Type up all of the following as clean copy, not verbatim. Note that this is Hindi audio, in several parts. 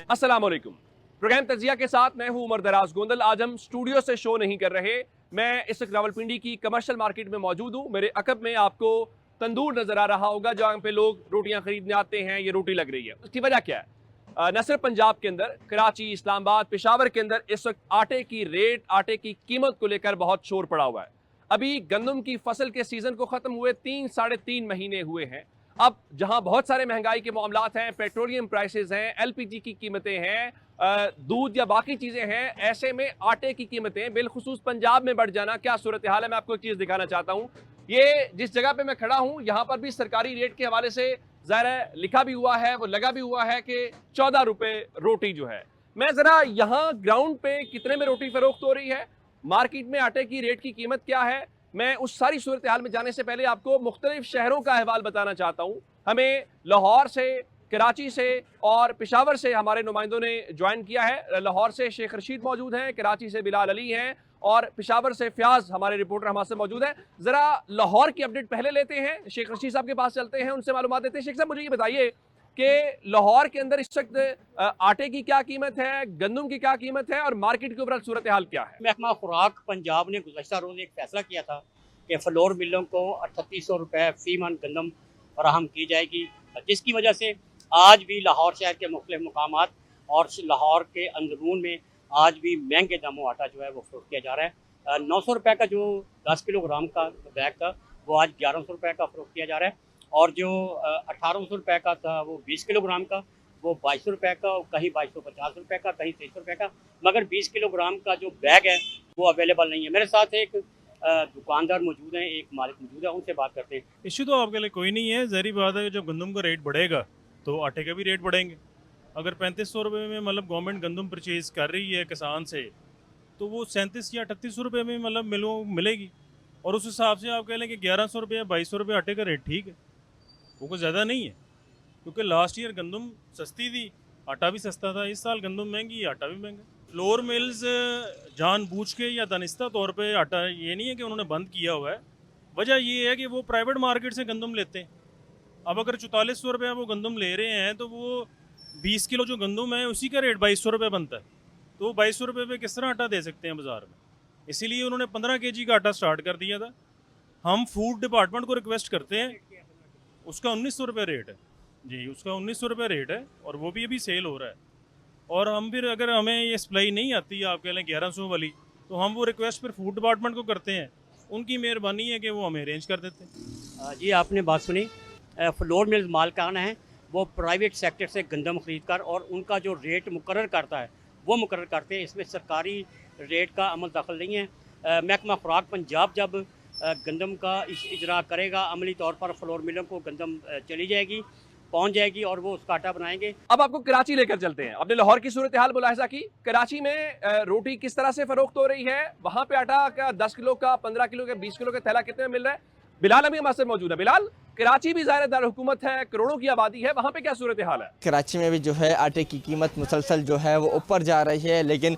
अस्सलाम वालेकुम। प्रोग्राम तजिया के साथ मैं हूं उमर दराज गोंदल। आज हम स्टूडियो से शो नहीं कर रहे, मैं इस वक्त रावलपिंडी की कमर्शियल मार्केट में मौजूद हूं। मेरे अकब में आपको तंदूर नजर आ रहा होगा जहां पे लोग रोटियां खरीदने आते हैं। ये रोटी लग रही है, उसकी वजह क्या है? न सिर्फ पंजाब के अंदर, कराची, इस्लामाबाद, पेशावर के अंदर इस वक्त आटे की रेट, आटे की कीमत को लेकर बहुत शोर पड़ा हुआ है। अभी गंदम की फसल के सीजन को खत्म हुए 3-3.5 महीने हुए हैं। अब जहां बहुत सारे महंगाई के मामलात हैं, पेट्रोलियम प्राइसेस हैं, एलपीजी की कीमतें हैं, दूध या बाकी चीजें हैं, ऐसे में आटे की कीमतें बिलखुसूस पंजाब में बढ़ जाना क्या सूरत हाल है? मैं आपको एक चीज दिखाना चाहता हूं। ये जिस जगह पे मैं खड़ा हूं, यहां पर भी सरकारी रेट के हवाले से ज़ाहिर लिखा भी हुआ है, वो लगा भी हुआ है कि 14 रुपए रोटी जो है। मैं जरा यहाँ ग्राउंड पे कितने में रोटी फरोख्त हो रही है, मार्केट में आटे की रेट की कीमत क्या है, मैं उस सारी सूरत हाल में जाने से पहले आपको मुख्तलिफ शहरों का अहवाल बताना चाहता हूँ। हमें लाहौर से, कराची से और पेशावर से हमारे नुमाइंदों ने ज्वाइन किया है। लाहौर से शेख रशीद मौजूद हैं, कराची से बिलाल अली हैं और पेशावर से फयाज हमारे रिपोर्टर हमारे से मौजूद हैं। जरा लाहौर की अपडेट पहले लेते हैं, शेख रशीद साहब के पास चलते हैं, उनसे मालूमात देते हैं। शेख साहब, मुझे ये बताइए कि लाहौर के अंदर इस वक्त आटे की क्या कीमत है, गंदम की क्या कीमत है और मार्केट के ऊपर सूरत हाल क्या है? महकमा खुराक पंजाब ने गुज़श्ता रोज़ एक फैसला किया था कि फ्लोर मिलों को 3800 रुपये फी मन गंदम फराहम की जाएगी, जिसकी वजह से आज भी लाहौर शहर के मुख्तलिफ मकामात और लाहौर के अंदरून में आज भी महंगे दामों आटा जो है वो फरोख्त किया जा रहा है। 900 रुपये का जो 10 किलोग्राम का बैग था वो आज 1100 रुपये का फरोख्त किया जा रहा है, और जो 1800 रुपये का था वो 20 किलोग्राम का वो 2200 रुपये का, कहीं 2250 रुपये का, कहीं 2300 रुपये का, मगर 20 किलोग्राम का जो बैग है वो अवेलेबल नहीं है। मेरे साथ एक दुकानदार मौजूद हैं, एक मालिक मौजूद है, उनसे बात करते हैं। इश्यू तो आपके लिए कोई नहीं है, ज़ाहिर बात है जब गंदम का रेट बढ़ेगा तो आटे के भी रेट बढ़ेंगे। अगर 3500 रुपये में मतलब गवर्नमेंट गंदम परचेज़ कर रही है किसान से, तो वो 37 या 3800 रुपये में मतलब मिलेगी, और उस हिसाब से आप कह लें कि 1100 रुपये या 2200 रुपये आटे का रेट ठीक है, वो कोई ज़्यादा नहीं है। क्योंकि लास्ट ईयर गंदम सस्ती थी, आटा भी सस्ता था, इस साल गंदम महंगी है, आटा भी महंगा। फ्लोर मिल्स जानबूझ के या दानिस्ता तौर पे आटा, ये नहीं है कि उन्होंने बंद किया हुआ है, वजह ये है कि वो प्राइवेट मार्केट से गंदम लेते हैं। अब अगर 4400 रुपये वो गंदम ले रहे हैं तो वो 20 किलो जो गंदम है उसी का रेट 2200 रुपये बनता है, तो वो 2200 रुपये पे किस तरह आटा दे सकते हैं बाज़ार में? इसीलिए उन्होंने 15 kg का आटा स्टार्ट कर दिया था। हम फूड डिपार्टमेंट को रिक्वेस्ट करते हैं, उसका 1900 रुपये रेट है जी, उसका 1900 रुपये रेट है, और वो भी अभी सेल हो रहा है। और हम फिर अगर हमें ये सप्लाई नहीं आती, आप कह लें 1100 वाली, तो हम वो रिक्वेस्ट फिर फूड डिपार्टमेंट को करते हैं, उनकी मेहरबानी है कि वो हमें अरेंज कर देते हैं। जी, आपने बात सुनी। फ्लोर मिल्स मालिकाना है, वो प्राइवेट सेक्टर से गंदम खरीद कर और उनका जो रेट मुकर्रर करता है वो मुकर्रर करते हैं, इसमें सरकारी रेट का अमल दखल नहीं है। महकमा खुराक पंजाब जब गंदम का इजरा करेगा अमली तौर पर, फ्लोर मिलों को गंदम चली जाएगी, पहुंच जाएगी और वो उसका आटा बनाएंगे। अब आपको कराची लेकर चलते हैं। आपने लाहौर की सूरत हाल मुलाहिजा की, कराची में रोटी किस तरह से फरोख्त हो रही है, वहां पे आटा का 10 किलो का, 15 किलो का, 20 किलो का थैला कितने में मिल रहा है? बिलाल अभी हमारे साथ मौजूद है। बिलाल, कराची भी ज़ाहिर दार हुकूमत है, करोड़ों की आबादी है, वहाँ पे क्या सूरत हाल है? कराची में भी जो है आटे की कीमत मुसलसल जो है वो ऊपर जा रही है, लेकिन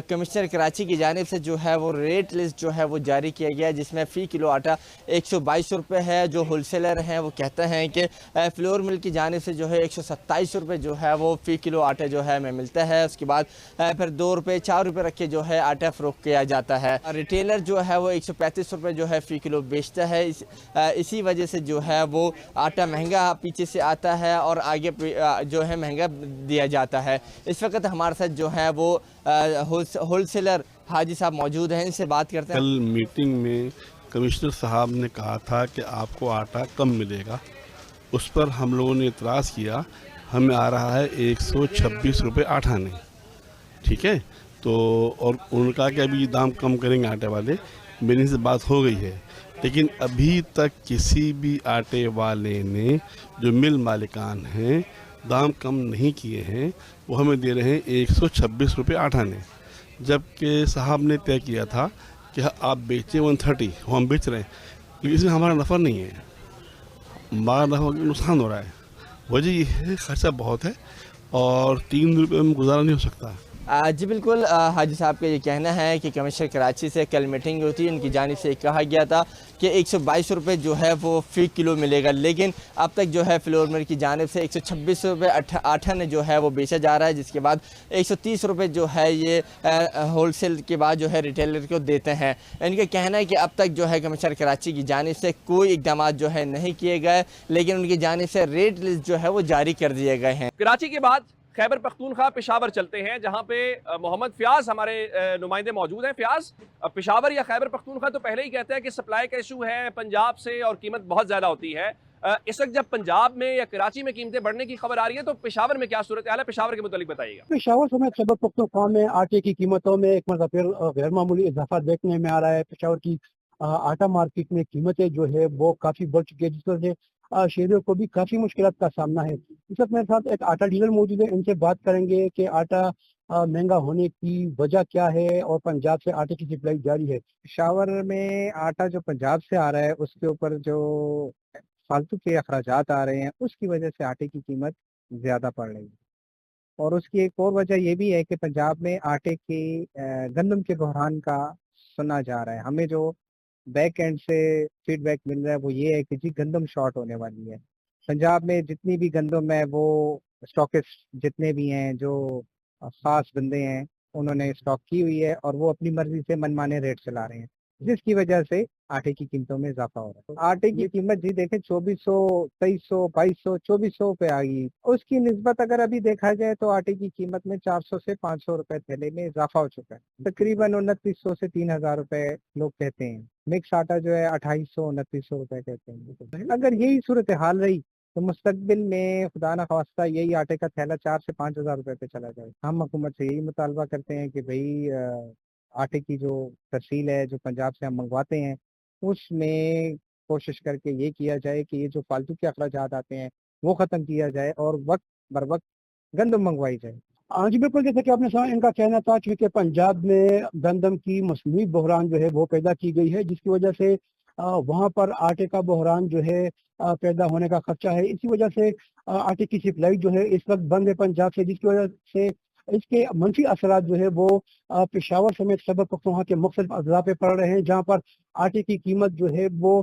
कमिश्नर कराची की जानिब से जो है वो रेट लिस्ट जो है वो जारी किया गया है, जिसमें फ़ी किलो आटा 122 रुपये है। जो होलसेलर हैं वो कहते हैं कि फ्लोर मिल की जानिब से जो है 127 रुपये जो है वो फ़ी किलो आटा जो है हमें मिलता है। उसके बाद फिर 2 रुपये 4 रुपये रख के जो है आटा फ़रोख्त किया जाता है। रिटेलर जो है वो 135 रुपये जो है फ़ी किलो बेचता है। इसी वजह से जो है वो आटा महंगा पीछे से आता है और आगे जो है महंगा दिया जाता है। इस वक्त हमारे साथ जो है वो होलसेलर हाजी साहब मौजूद हैं, इनसे बात करते हैं। कल मीटिंग में कमिश्नर साहब ने कहा था कि आपको आटा कम मिलेगा, उस पर हम लोगों ने इतराज़ किया। हमें आ रहा है 126 रुपये आटा नहीं, ठीक है, तो और उनका कि अभी दाम कम करेंगे आटे वाले, मेरे से बात हो गई है, लेकिन अभी तक किसी भी आटे वाले ने, जो मिल मालिकान हैं, दाम कम नहीं किए हैं। वो हमें दे रहे हैं 126 रुपये आटा ने, जबकि साहब ने तय किया था कि आप बेचें 130, वो हम बेच रहे हैं, लेकिन इसमें हमारा नफ़ा नहीं है, हमारा नफ़ा नुकसान हो रहा है। वजह ये है खर्चा बहुत है और 3 रुपये में गुजारा नहीं हो सकता। जी बिल्कुल, हाजी साहब का ये कहना है कि कमिश्नर कराची से कल मीटिंग हुई थी, उनकी जानिब से कहा गया था कि 122 रुपये जो है वो फ़ी किलो मिलेगा, लेकिन अब तक जो है फ्लोर मिल की जानिब से 126 रुपये आटा ने जो है वो बेचा जा रहा है, जिसके बाद 130 रुपये जो है ये होलसेल के बाद जो है रिटेलर को देते हैं। इनका कहना है कि अब तक जो है कमिश्नर कराची की जानिब से कोई इकदाम जो है नहीं किए गए, लेकिन उनकी जानिब से रेट लिस्ट जो है वो जारी कर दिए गए हैं। कराची के बाद खैबर पख्तूनख्वा पेशावर चलते हैं, जहां पे मोहम्मद फ़याज़ हमारे नुमाइंदे मौजूद हैं। फ़याज़, पेशावर या खैबर पख्तूनख्वा तो पहले ही कहते हैं कि सप्लाई का इशू है पंजाब से और कीमत बहुत ज़्यादा होती है। इस वक्त जब पंजाब में या कराची में कीमतें बढ़ने की खबर आ रही है, तो पेशावर में क्या सूरत हाल है? पेशावर के मुतालिक बताइएगा। पेशावर समेत खैबर पख्तूनख्वा में आटे की कीमतों में एक मरतबा फिर गैर मामूली इजाफा देखने में आ रहा है। पेशावर की आटा मार्केट में कीमतें जो है वो काफी बढ़ चुकी है, जिस वजह से शहरियों को भी काफी मुश्किलात का सामना है। इस वक्त मेरे साथ एक आटा डीलर मौजूद है, इनसे बात करेंगे कि आटा महंगा होने की वजह क्या है और पंजाब से आटे की सप्लाई जारी है। पेशावर में आटा जो पंजाब से आ रहा है उसके ऊपर जो फालतू के अखराजात आ रहे हैं उसकी वजह से आटे की कीमत ज्यादा पड़ रही है। और उसकी एक और वजह यह भी है कि पंजाब में आटे के गंदम के बहरान का सुना जा रहा है। हमें जो बैक एंड से फीडबैक मिल रहा है वो ये है कि जी गंदम शॉर्ट होने वाली है। पंजाब में जितनी भी गंदम है वो स्टॉकिस्ट जितने भी हैं जो खास बंदे हैं उन्होंने स्टॉक की हुई है और वो अपनी मर्जी से मनमाने रेट चला रहे हैं, जिसकी वजह से आटे की कीमतों में इजाफा हो रहा है। आटे की कीमत जी देखें 2400, 2300, 2200, 2400 पे आ गई। उसकी निस्बत अगर अभी देखा जाए तो आटे की कीमत में 400 से 500 रुपए थैले में इजाफा हो चुका है। तकरीबन 2900 से 3000 रुपए लोग कहते हैं। मिक्स आटा जो है 2800, 2900 रुपए कहते हैं। अगर यही सूरत हाल रही तो मुस्तकबिल में खुदा न खास्ता यही आटे का थैला 4 से 5000 रुपए पे चला जाए। हम हुकूमत से यही मुतालबा करते हैं कि भाई आटे की जो तरसील है जो पंजाब से हम मंगवाते हैं उसमें कोशिश करके ये किया जाए कि ये जो फालतू के अखराजात आते हैं वो ख़त्म किया जाए और वक्त बर वक्त गंदम मंगवाई जाए। हाँ जी बिल्कुल, जैसे कि आपने सुना इनका कहना था कि पंजाब में गंदम की मसनूई बहरान जो है वो पैदा की गई है, जिसकी वजह से वहाँ पर आटे का बहरान जो है पैदा होने का खर्चा है। इसी वजह से आटे की सप्लाई जो है इस वक्त बंद है पंजाब से, जिसकी वजह से इसके मंफी असरात जो है वो पेशावर समेत खैबर पख्तूनख्वा के मुख्तलिफ अजला पे पड़ रहे हैं, जहाँ पर आटे की कीमत जो है वो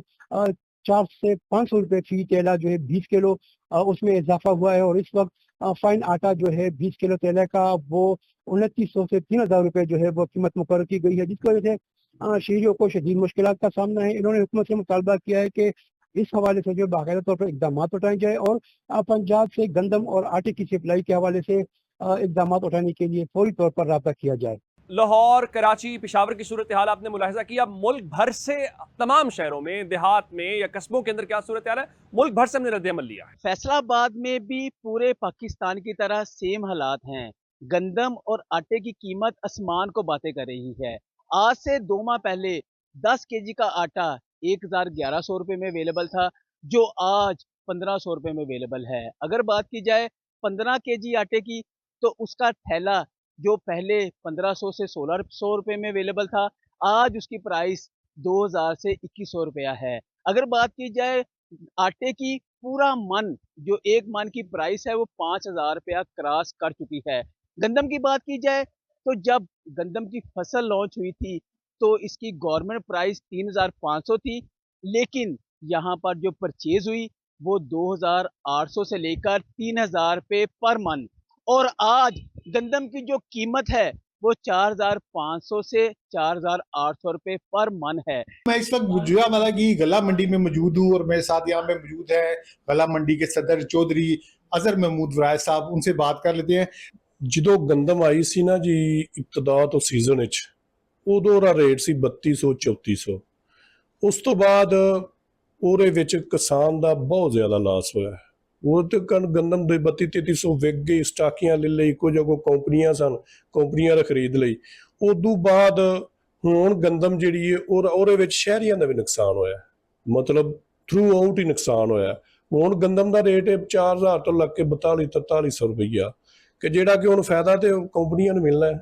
4 से 500 रुपये फी तेला जो है 20 किलो उसमें इजाफा हुआ है। और इस वक्त फाइन आटा जो है 20 किलो तेले का वो 2900 से 3000 रुपये जो है वो कीमत मुकर्रर की गई है, जिसकी वजह से शहरियों को शदीद मुश्किलात का सामना है। इन्होंने हुकूमत से मुतालबा किया है कि इस हवाले से जो बाकायदा तौर पर इकदाम उठाए जाए और पंजाब से गंदम और आटे की सप्लाई के हवाले से इकदाम उठाने के लिए फौरी तौर पर राब्ता किया जाए। लाहौर, कराची, पेशावर की सूरत हाल आपने मुलाहिजा किया। मुल्क भर से तमाम शहरों में, देहात में या कस्बों के अंदर क्या सूरत हाल है? मुल्क भर से हमने रद्द-ए-अमल लिया है। फैसलाबाद में भी पूरे पाकिस्तान की तरह सेम हालात हैं। गंदम और आटे की कीमत आसमान को बातें कर रही है। आज से 2 माह पहले 10 केजी का आटा 1100 रुपये में अवेलेबल था, जो आज 1500 रुपये में अवेलेबल है। अगर बात की जाए 15 केजी आटे की, तो उसका थैला जो पहले 1500 से 1600 रुपये में अवेलेबल था, आज उसकी प्राइस 2000 से 2100 रुपया है। अगर बात की जाए आटे की, पूरा मन जो एक मन की प्राइस है वो 5000 रुपया क्रॉस कर चुकी है। गंदम की बात की जाए तो जब गंदम की फसल लॉन्च हुई थी तो इसकी गवर्नमेंट प्राइस 3500 थी, लेकिन यहाँ पर जो परचेज हुई वो 2800 से लेकर 3000 रुपये पर मन, और आज गंदम की जो कीमत है वो 4500 से 4800 रुपये पर मन है। मैं इस वक्त गुजरावाला की गला मंडी में मौजूद हूँ और मेरे साथ यहाँ पे मौजूद है गला मंडी के सदर चौधरी अजहर महमूद वराय साहब। उनसे बात कर लेते हैं। ਜਦੋਂ ਗੰਦਮ ਆਈ ਸੀ ਨਾ ਜੀ ਇਬਤਦਾ ਤੋਂ ਸੀਜ਼ਨ ਵਿੱਚ, ਉਦੋਂ ਦਾ ਰੇਟ ਸੀ 3200 3400। ਉਸ ਤੋਂ ਬਾਅਦ ਉਹਦੇ ਵਿੱਚ ਕਿਸਾਨ ਦਾ ਬਹੁਤ ਜ਼ਿਆਦਾ ਲਾਸ ਹੋਇਆ। ਉਹ ਤੇ ਗੰਦਮ ਦੇ 32-3300 ਵਿਕ ਗਈ, ਸਟਾਕੀਆਂ ਲੈ ਲਈ, ਕੁਝ ਅੱਗੋਂ ਕੰਪਨੀਆਂ ਸਨ, ਕੰਪਨੀਆਂ ਨੇ ਖਰੀਦ ਲਈ। ਉਦੋਂ ਬਾਅਦ ਹੁਣ ਗੰਦਮ ਜਿਹੜੀ ਹੈ ਉਹਦੇ ਵਿੱਚ ਸ਼ਹਿਰੀਆਂ ਦਾ ਵੀ ਨੁਕਸਾਨ ਹੋਇਆ, ਮਤਲਬ ਥਰੂ ਆਊਟ ਹੀ ਨੁਕਸਾਨ ਹੋਇਆ। ਹੁਣ ਗੰਦਮ ਦਾ ਰੇਟ 4000 ਤੋਂ ਲੱਗ ਕੇ 42-4300 ਰੁਪਈਆ, ਕਿ ਜਿਹੜਾ ਕਿ ਹੁਣ ਫਾਇਦਾ ਤੇ ਕੰਪਨੀਆਂ ਨੂੰ ਮਿਲਣਾ ਹੈ।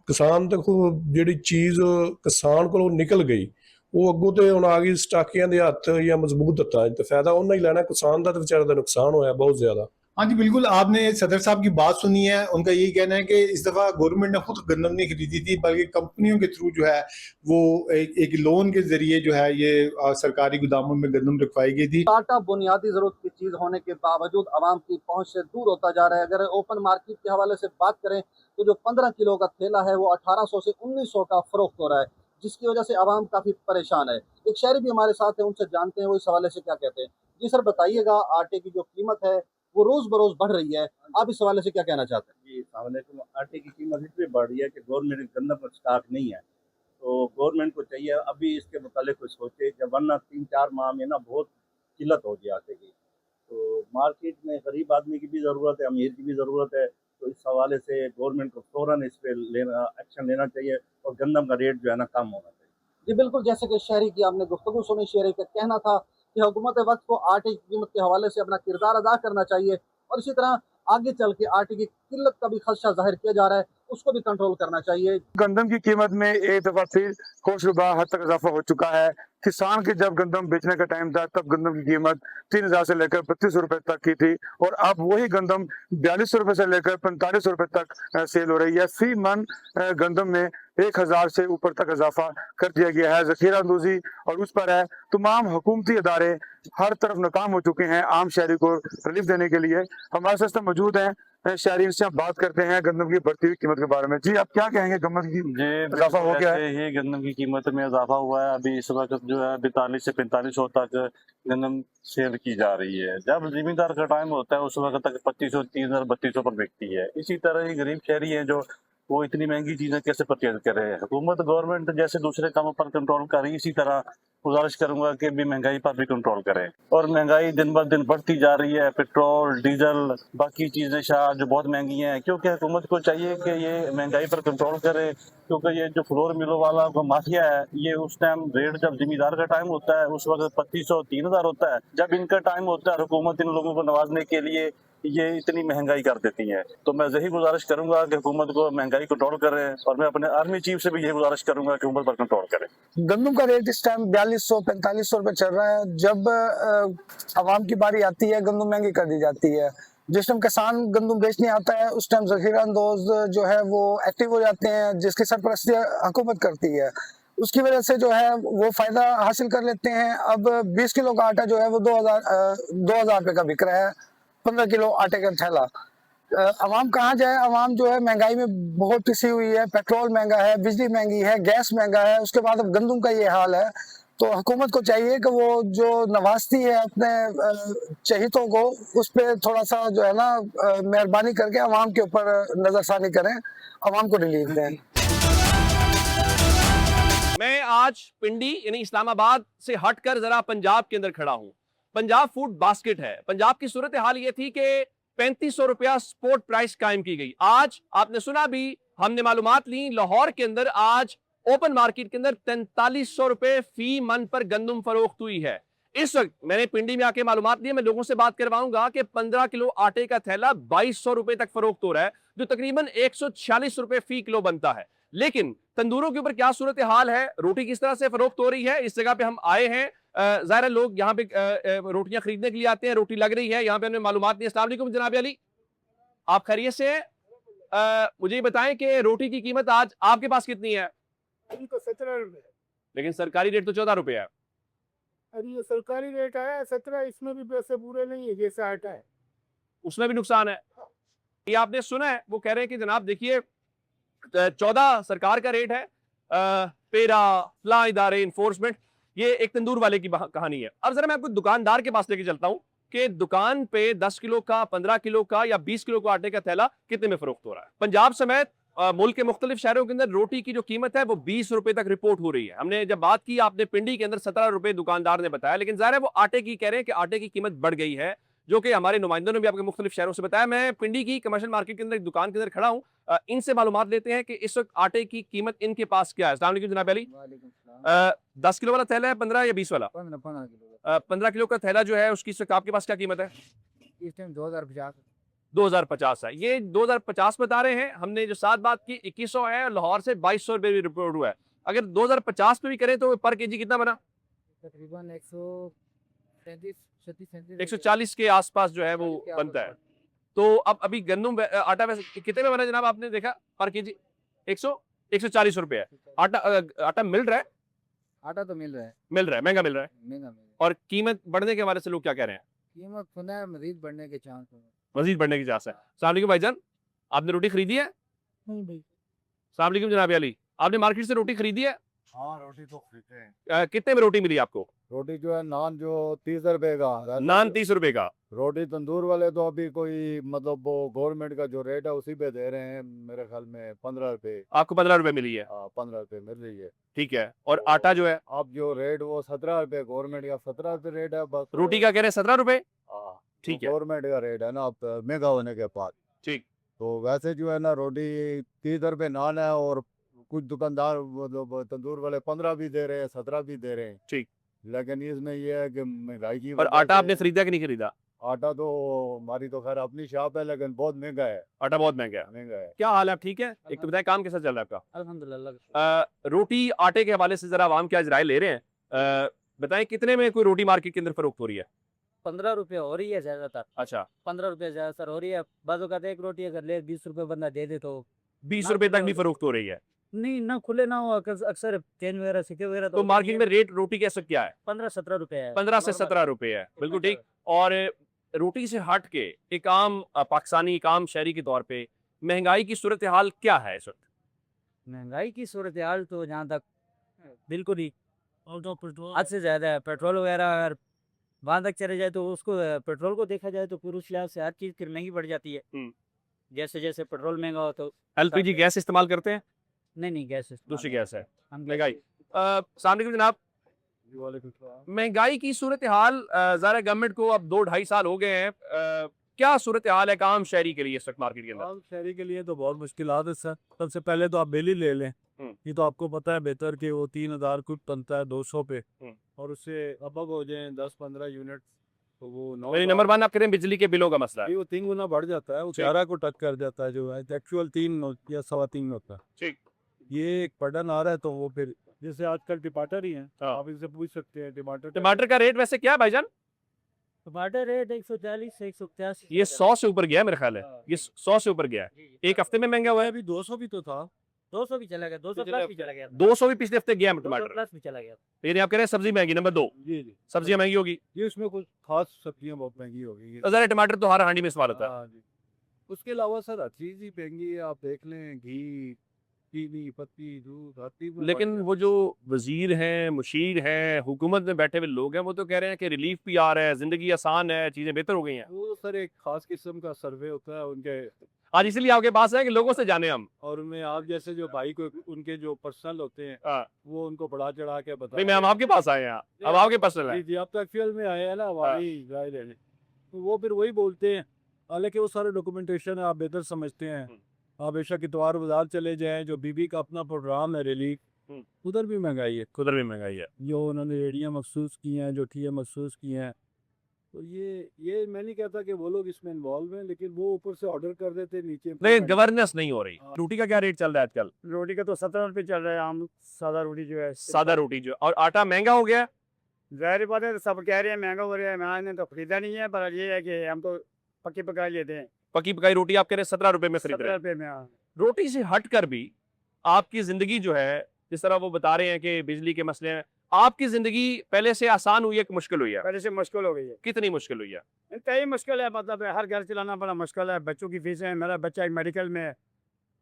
ਕਿਸਾਨ ਦੇਖੋ ਜਿਹੜੀ ਚੀਜ਼ ਕਿਸਾਨ ਕੋਲੋਂ ਨਿਕਲ ਗਈ ਉਹ ਅੱਗੋਂ ਤੇ ਹੁਣ ਆ ਗਈ ਸਟਾਕੀਆਂ ਦੇ ਹੱਥ ਜਾਂ ਮਜ਼ਬੂਤ ਹੱਥਾਂ 'ਚ, ਤੇ ਫਾਇਦਾ ਉਹਨਾਂ ਹੀ ਲੈਣਾ। ਕਿਸਾਨ ਦਾ ਤੇ ਵਿਚਾਰੇ ਦਾ ਨੁਕਸਾਨ ਹੋਇਆ ਬਹੁਤ ਜ਼ਿਆਦਾ। हाँ जी, बिल्कुल आपने सदर साहब की बात सुनी है। उनका यही कहना है कि इस दफा गवर्नमेंट ने खुद गंदम नहीं खरीदी थी, बल्कि कंपनियों के थ्रू जो है वो एक लोन के जरिए जो है ये सरकारी गोदामों में गंदम रखवाई गई थी। आटा बुनियादी जरूरत की चीज होने के बावजूद आवाम की पहुंच से दूर होता जा रहा है। अगर ओपन मार्केट के हवाले से बात करें तो जो 15 किलो का थैला है वो 1800 से 1900 का फरोख्त हो रहा है, जिसकी वजह से आवाम काफी परेशान है। एक शहरी भी हमारे साथ है, उनसे जानते हैं वो इस हवाले से क्या कहते हैं। जी सर, बताइएगा, आटे की जो कीमत है वो रोज बरोज बढ़ रही है, आप इस हवाले से क्या कहना चाहते हैं? जी अस्सलाम। आटे की कीमत इसलिए बढ़ रही है कि गवर्नमेंट गंदम का स्टॉक नहीं है, तो गवर्नमेंट को चाहिए अभी इसके मुतालिक कुछ सोचे, जब वरना 3-4 माह में ना बहुत किल्लत हो गई आटे की। तो मार्केट में गरीब आदमी की भी ज़रूरत है, अमीर की भी ज़रूरत है, तो इस हवाले से गवर्नमेंट को फ़ौरन इस पर एक्शन लेना चाहिए और गंदम का रेट जो है ना कम होना चाहिए। जी बिल्कुल, जैसे कि शहरी की आपने गुफ्तगू सुनी, शहरी का कहना था कि हुकूमत वक्त को आटे की कीमत के हवाले से अपना किरदार अदा करना चाहिए, और इसी तरह आगे चल के आटे की किल्लत का भी खदशा जाहिर किया जा रहा है, उसको भी कंट्रोल करना चाहिए। गंदम की कीमत में एक दफा फिर होशरुबा हद तक इजाफा हो चुका है। किसान के जब गंदम बेचने का टाइम था तब गंदम की कीमत 3000 से लेकर 3200 रुपए तक की थी, और अब वही गंदम 4200 रुपए से लेकर 4500 रुपए तक सेल हो रही है। फी मन गंदम में 1000 से ऊपर तक इजाफा कर दिया गया है। जखीरा अंदोजी और उस पर है तमाम हुकूमती अदारे हर तरफ नाकाम हो चुके हैं आम शहरी को रिलीफ देने के लिए। हमारे साथ मौजूद हैं शहरी, इनसे हम बात करते हैं गंदम की बढ़ती हुई कीमत के बारे में। जी आप क्या कहेंगे, गंदम की इजाफा हो गया है? ये गंदम की कीमत में इजाफा हुआ है। अभी इस वक्त जो है 42 से 4500 तक गंदम सेल की जा रही है। जब जिम्मेदार का टाइम होता है उस वक्त तक 2500, 3000, 3200 पर बिकती है। इसी तरह ही गरीब शहरी है जो वो इतनी महंगी चीजें कैसे परचेज करे। हुकूमत गवर्नमेंट जैसे दूसरे कामों पर कंट्रोल कर रही, इसी तरह गुजारिश करूंगा कि भी महंगाई पर भी कंट्रोल करें। और महंगाई दिन ब दिन बढ़ती जा रही है, पेट्रोल, डीजल, बाकी चीजें शाह जो बहुत महंगी हैं, क्योंकि हुकूमत को चाहिए कि ये महंगाई पर कंट्रोल करे। क्योंकि ये जो फ्लोर मिलों वाला को माफिया है, ये उस टाइम रेट जब जिम्मेदार का टाइम होता है उस वक्त 2500, 3000 होता है। जब इनका टाइम होता है हुकूमत इन लोगों को नवाजने के लिए ये इतनी महंगाई कर देती है। तो मैं यही गुजारिश करूंगा कि हुकूमत को महंगाई कंट्रोल करे, और मैं अपने आर्मी चीफ से भी यही गुजारिश करूंगा कि हुकूमत पर कंट्रोल करे। गंदम का रेट इस टाइम 4200, 4500 रुपए चल रहा है। जब आवाम की बारी आती है गंदम महंगी कर दी जाती है। जिस टाइम किसान गंदम बेचने आता है उस टाइम जखीरा अंदोज जो है वो एक्टिव हो जाते हैं, जिसकी सरपरस्ती हुकूमत करती है। उसकी वजह से जो है वो फायदा हासिल कर लेते हैं। अब 20 किलो का आटा जो है वो 2000 रुपए का बिक रहा है, 15 किलो आटे का थैला। अवाम कहाँ जाए? अवाम जो है महंगाई में बहुत पिसी हुई है। पेट्रोल महंगा है, बिजली महंगी है, गैस महंगा है, उसके बाद अब गंदम का ये हाल है। तो हुकूमत को चाहिए कि वो जो नवाजती है अपने चहितों को, उस पर थोड़ा सा जो है ना मेहरबानी करके अवाम के ऊपर नजरसानी करें, अवाम को रिलीफ दें। मैं आज पिंडी यानी इस्लामाबाद से हटकर जरा पंजाब के अंदर खड़ा हूं। पंजाब फूड बास्केट है। पंजाब की सूरत हाल ये थी कि 3500 रुपया स्पोर्ट प्राइस कायम की गई। आज आपने सुना भी, हमने मालूमात ली, लाहौर के अंदर आज ओपन मार्केट के अंदर 4300 रुपए फी मन पर गंदम फरोख्त हुई है। इस वक्त मैंने पिंडी में आके मालूमात ली, मैं लोगों से बात करवाऊंगा कि 15 किलो आटे का थैला 2200 रुपए तक फरोख्त हो रहा है, जो तकरीबन 146 रुपए फी किलो बनता है। लेकिन तंदूरों के ऊपर क्या सूरत हाल है, रोटी किस तरह से फरोख्त हो रही है, इस जगह पे हम आए हैं। ज़ाहिर लोग यहाँ पे रोटियां खरीदने के लिए आते हैं, रोटी लग रही है यहाँ पे, हमें मालूमात नहीं। अस्सलाम वालेकुम जनाब अली, आप खैरियत से हैं? मुझे बताएं कि रोटी की कीमत आज आपके पास कितनी है? अभी तो 17 रुपए, लेकिन सरकारी रेट तो 14 रुपए है। अभी ये सरकारी रेट आया है 17, इसमें भी पैसे पूरे नहीं है, जैसे आटा है उसमें भी नुकसान है। ये आपने सुना है, वो कह रहे हैं कि जनाब देखिए 14 सरकार का रेट है, पेरा फला इदारे इन्फोर्समेंट, ये एक तंदूर वाले की कहानी है। अब जरा मैं आपको दुकानदार के पास लेके चलता हूँ कि दुकान पे 10 किलो का, 15 किलो का या 20 किलो का आटे का थैला कितने में फरोख्त हो रहा है। पंजाब समेत मुल्क के मुख्तलिफ शहरों के अंदर रोटी की जो कीमत है वो 20 रुपए तक रिपोर्ट हो रही है। हमने जब बात की, आपने पिंडी के अंदर 17 रुपए दुकानदार ने बताया, लेकिन ज़ाहिर है वो आटे की कह रहे हैं कि आटे की कीमत बढ़ गई है, जो कि हमारे नुमाइंदों ने भी आपके मुख्तलिफ शहरों से बताया। मैं पिंडी की कमर्शियल मार्केट के अंदर एक दुकान के अंदर खड़ा हूँ, इनसे मालूमात लेते हैं कि इस वक्त आटे की कीमत इनके पास क्या है। अस्सलाम वालेकुम जनाब अली। 10 किलो वाला थैला है, 15 या 20 वाला? 15 किलो का थैला जो है उसकी इस वक्त आपके पास क्या कीमत है? इस टाइम 2050 है। ये 2050 बता रहे हैं। हमने जो साथ बात की 2100 है, लाहौर से 2200 रुपए भी रिपोर्ट हुआ है। अगर 2050 पे भी करें तो पर केजी कितना बना? तकरीबन 140 के आसपास जो है वो बनता है। तो अब अभी गंदम आटा वैसे कितने में बना जनाब, आपने देखा पर केजी? 140 रुपए है। आटा मिल रहा है? आटा तो मिल रहा है, महंगा मिल रहा है। महंगा मिल रहा है। और कीमत बढ़ने के हवाले से लोग क्या कह रहे हैं? कीमत सुना है मजीद बढ़ने के चांस है। मजीद बढ़ने की चांस है। अस्सलाम वालेकुम भाईजान, आपने रोटी खरीदी है? नहीं भाई। अस्सलाम वालेकुम जनाब अली, आपने मार्केट से रोटी खरीदी है? हाँ रोटी तो खरीदते हैं। कितने में रोटी मिली आपको? रोटी जो है नान जो 30 रुपए का, नान 30 रुपए का। रोटी तंदूर वाले तो अभी कोई मतलब वो गवर्नमेंट का जो रेट है उसी पे दे रहे हैं, मेरे ख्याल में 15 रुपए। आपको 15 रुपए मिली है? हाँ 15 रुपए मिल रही है। ठीक है। और आटा जो है अब जो रेट वो 17 रुपए गवर्नमेंट का 17 रुपए रेट है बस। रोटी का कह रहे हैं 17 रुपए? हाँ ठीक है। गवर्नमेंट का रेट है ना अब महंगा होने के बाद। ठीक। तो वैसे जो है ना रोटी 30 रुपए नान है, और कुछ दुकानदार मतलब तंदूर वाले 15 भी दे रहे हैं, 17 भी दे रहे हैं। ठीक। लेकिन इसमें यह है कि महंगाई की और वजह आटा से- आपने खरीदा कि नहीं खरीदा? आटा तो हमारी तो खैर अपनी शॉप है, लेकिन बहुत महंगा है। आटा बहुत महंगा है। महंगा है। क्या हाल है, आप ठीक है? एक तो बताएं काम कैसा चल रहा है आपका? अल्हम्दुलिल्लाह। रोटी आटे के हवाले से जरा आवाम क्या राय ले रहे हैं, बताएं कितने में कोई रोटी मार्केट के अंदर फरोख्त हो रही है? 15 रुपए हो रही है ज्यादातर। अच्छा 15 रुपए ज्यादातर हो रही है। बाजू का एक रोटी अगर ले 20 रुपए बंदा दे दे तो 20 रुपए तक भी फरोख्त हो रही है? नहीं ना खुले ना हो, अक्सर चेन वगैरह सिक्के वगैरह तो मार्केट में रेट रोटी कैसे क्या है? 15-17 रुपए है। 15 से 17 रुपए है, बिल्कुल ठीक। और रोटी से हट के एक आम पाकिस्तानी एक आम शहरी के तौर पे महंगाई की सूरत हाल क्या है इस वक्त? महंगाई की सूरत हाल तो जहाँ तक बिल्कुल ही हद से ज्यादा है। पेट्रोल वगैरह अगर वहां तक चले जाए तो उसको पेट्रोल को देखा जाए तो फिर उस लिहाज से हर चीज फिर महंगी बढ़ जाती है। जैसे जैसे पेट्रोल महंगा हो तो एलपीजी गैस इस्तेमाल करते हैं? नहीं गैस दूसरी गैस है। हम महंगाई सामने जनाब, महंगाई की सूरत हाल ज़ाहिर है गवर्नमेंट को अब 2-2.5 साल हो गए हैं, क्या सूरत हाल है आम शहरी के लिए इस वक्त मार्केट के अंदर? आम शहरी के लिए तो बहुत मुश्किलात है सर। सबसे पहले तो आप बिल ही ले लें, ये तो आपको पता है बेहतर कि वो 3000 कुछ बनता है 200 पे, और उससे अबग हो जाए 10-15 यूनिट तो वो मेरी नंबर 1 आप करें बिजली के बिलों का मसला है। वो 3 गुना बढ़ जाता है, वो 11 को टच कर जाता है, जो है एक्चुअल 3 या 3.25 होता है। ठीक। ये एक पढ़न आ रहा है तो वो फिर जैसे आजकल टमाटर ही हैं, आप इनसे पूछ सकते हैं टमाटर का रेट वैसे क्या है भाईजान? टमाटर रेट 140 से 185। ये 100 से ऊपर गया है मेरे ख्याल है, ये 100 से ऊपर गया है। एक हफ्ते में महंगा हुआ है। अभी 200 भी तो था, 200 भी चला गया, 200 प्लस भी चला गया, 200 भी पिछले हफ्ते गया है 200 टमाटर। प्लस भी चला गया। यानी आप कह रहे हैं सब्जी महंगी। नंबर 2 जी जी सब्जियां महंगी होगी। ये उसमें कुछ खास सब्जियां बहुत महंगी हो गई तो ज़रा टमाटर तो हर हांडी में इस्तेमाल होता है। हाँ जी। उसके अलावा सर हर चीज ही महंगी है, आप देख लें घी, चीनी, पत्ती, दूध, हर चीज में लेकिन वो जो वजीर हैं, मुशीर हैं, हुकूमत में बैठे हुए लोग हैं, वो तो कह रहे हैं कि रिलीफ भी आ रहा है, जिंदगी आसान है, चीजें बेहतर हो गई हैं। वो तो सर एक खास किस्म का सर्वे होता है उनके, आज इसीलिए आपके पास है कि लोगों से जाने हम। और उनमें आप जैसे जो भाई को उनके जो पर्सनल होते हैं वो उनको बढ़ा चढ़ा के बता। नहीं, मैं हम आपके पास आए हैं, अब आपके पर्सनल है। जी आप तो एक्चुअल में आए हैं ना हमारी राय लेने, तो वो फिर वही बोलते हैं, हालांकि वो सारे डॉक्यूमेंटेशन है, आप बेहतर समझते हैं। आप बेशक इतवार बाजार चले जाएं, जो बीबी का अपना प्रोग्राम है रिलीफ, उधर भी महंगाई है, उधर भी महंगाई है। जो उन्होंने रेडियाँ मखसूस की हैं, जो ठिया मखसूस की हैं, तो ये मैं नहीं कहता कि वो लोग इसमें इन्वॉल्व हैं, लेकिन वो ऊपर से ऑर्डर कर देते नीचे। लेकिन गवर्नेंस नहीं हो रही। रोटी का क्या रेट चल रहा है आजकल? रोटी का तो 17 रुपये चल रहा है, आम सादा रोटी जो है। सादा रोटी जो, और आटा महंगा हो गया। जाहिर बात है, सब कह रहे हैं महंगा हो रहा है, मैंने तो खरीदा नहीं है, पर ये है कि हम तो पक्की पकाई लेते हैं। पकी पकाई रोटी आप कह रहे हैं 17 रुपए में खरीद रहे 17 हैं। रुपये में। हाँ। रोटी से हट कर भी आपकी जिंदगी जो है, जिस तरह वो बता रहे हैं कि बिजली के मसले हैं, आपकी जिंदगी पहले से आसान हुई है कि मुश्किल हुई है? पहले से मुश्किल हो गई है। कितनी मुश्किल हुई है? इंतहाई मुश्किल है, मतलब हर घर चलाना बड़ा मुश्किल है। बच्चों की फीस है, मेरा बच्चा एक मेडिकल में है,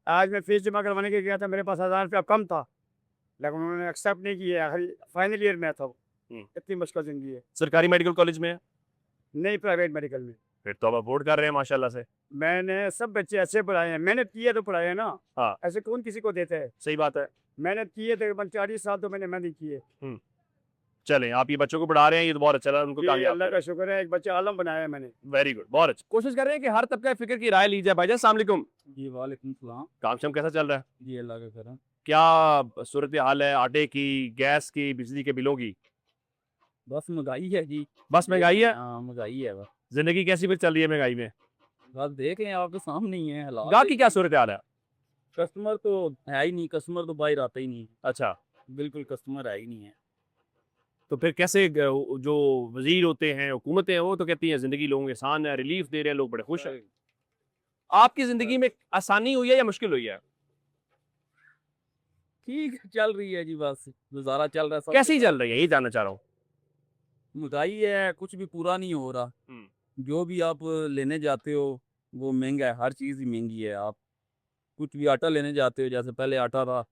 आज मैं फीस जमा करवाने के गया था, मेरे पास 1000 रुपया कम था, लेकिन उन्होंने एक्सेप्ट नहीं किया। फाइनल ईयर में था वो। इतनी मुश्किल जिंदगी है। सरकारी मेडिकल कॉलेज में है? नहीं, प्राइवेट मेडिकल में। फिर तो आप अफोर्ड कर रहे हैं माशाल्लाह से। मैंने सब बच्चे अच्छे पढ़ाए हैं, मेहनत की है तो पढ़ाए हैं ना। हाँ, ऐसे कौन किसी को देता है? सही बात है। मेहनत की है, तकरीबन 40 साल तो मैंने मेहनत की है। चलें, आप ये बच्चों को पढ़ा रहे हैं, ये तो बहुत अच्छा लगा, उनको जी, कामयाब अल्लाह करें। का शुक्र है, एक बच्चा आलम बनाया है मैंने। वेरी गुड, बहुत अच्छा। कोशिश कर रहे हैं कि हर तबका फिक्र की राय ली जाए। भाईजान अस्सलाम वालेकुम। जी वालेकुम सलाम। काम शाम कैसा चल रहा है? जी अल्लाह का करम। क्या सूरत हाल है आटे की, गैस की, बिजली के बिलों की? बस महंगाई है जी। बस महंगाई है? हाँ महंगाई है बस। जिंदगी कैसी फिर चल रही है महंगाई में? बस देख रहे हैं आपके सामने ही है हालात। गाहक की क्या सूरत हाल है? कस्टमर तो है ही नहीं, कस्टमर तो बाहर आता ही नहीं। अच्छा, बिल्कुल कस्टमर है ही नहीं है। तो फिर कैसे जो वजीर होते हैं, हुकूमतें हैं, वो तो कहती हैं जिंदगी लोगों के आसान है, रिलीफ दे रहे हैं, लोग बड़े खुश हैं। आपकी जिंदगी में आसानी हुई है या मुश्किल हुई है? ठीक चल रही है जी, बस गुजारा चल रहा है। सब कैसी चल रही है, यही जानना चाह रहा हूँ। महंगाई है, कुछ भी पूरा नहीं हो रहा। जो भी आप लेने जाते हो वो महंगा है, हर चीज़ ही महंगी है। आप कुछ भी आटा लेने जाते हो, जैसे पहले आटा था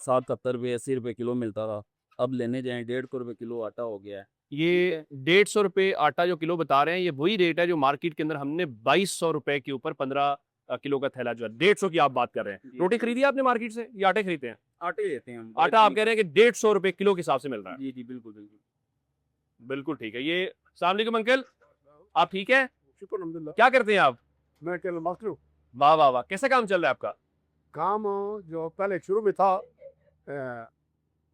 70-70 रुपये 80 रुपये किलो मिलता था, अब लेने जाएं 150 रुपये किलो आटा हो गया है। ये 150 रुपये आटा जो किलो बता रहे हैं, ये वही रेट है जो मार्केट के अंदर हमने 2200 रुपए के ऊपर 15 किलो का थैला जो है 150 की आप बात कर रहे हैं। रोटी खरीदी आपने मार्केट से या आटे खरीदते हैं? आटे लेते हैं हम। आटा आप कह रहे हैं कि 150 रुपए किलो के हिसाब से मिल रहा है? जी जी बिल्कुल बिल्कुल बिल्कुल ठीक है। ये अस्सलाम वालेकुम अंकल, आप ठीक है? शुक्र अल्हम्दुलिल्लाह। क्या करते हैं आप? मैं केवल मास्टर हूँ। वाह वाह वाह, कैसा काम चल रहा है आपका? काम जो पहले शुरू में था